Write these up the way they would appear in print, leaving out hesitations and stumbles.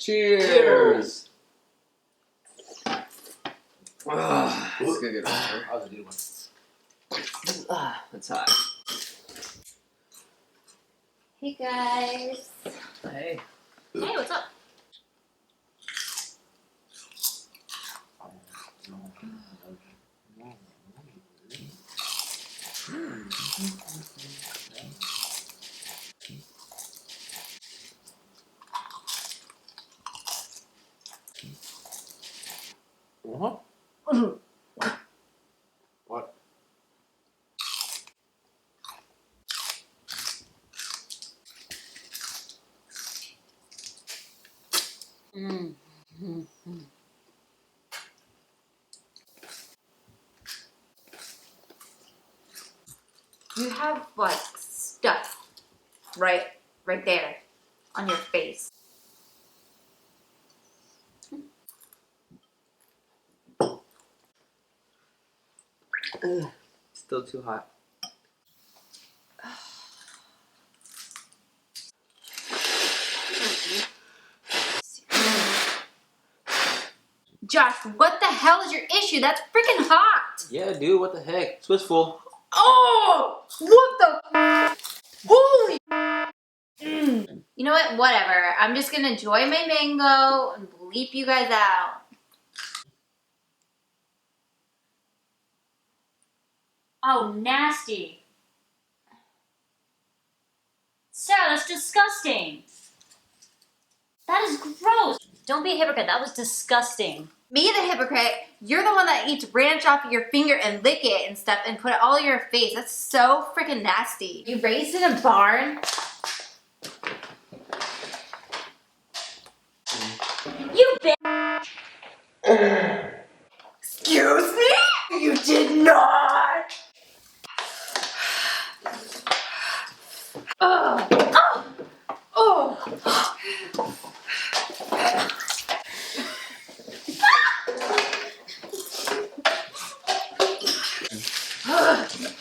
Cheers! Let's go get water. That was a good one. That's hot. Hey guys. Hey. Hey, what's up? What? What? You have like stuff right there on your face. Still too hot. Josh, what the hell is your issue? That's freaking hot! Yeah, dude, what the heck? Swiss full. Oh! What the? Holy! You know what? Whatever. I'm just gonna enjoy my mango and bleep you guys out. Oh, nasty. Sarah, that's disgusting. That is gross. Don't be a hypocrite. That was disgusting. Me, the hypocrite, you're the one that eats ranch off of your finger and lick it and stuff and put it all in your face. That's so freaking nasty. You raised in a barn? You bitch. Excuse me? You did not! Oh! Oh! Oh!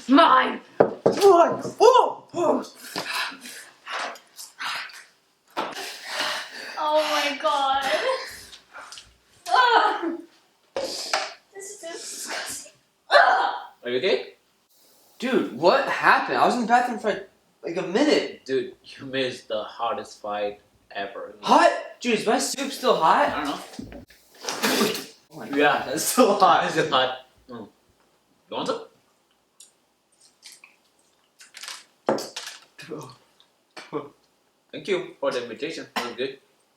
Mine! What? Oh! Oh! Oh my god. Ugh. This is disgusting. Ugh. Are you okay? Dude, what happened? I was in the bathroom for like a minute. Dude, you missed the hottest fight ever. Hot? Dude, is my soup still hot? I don't know. Oh my Yeah, God, that's still hot. Is it hot? You want some? Thank you for the invitation. That was good.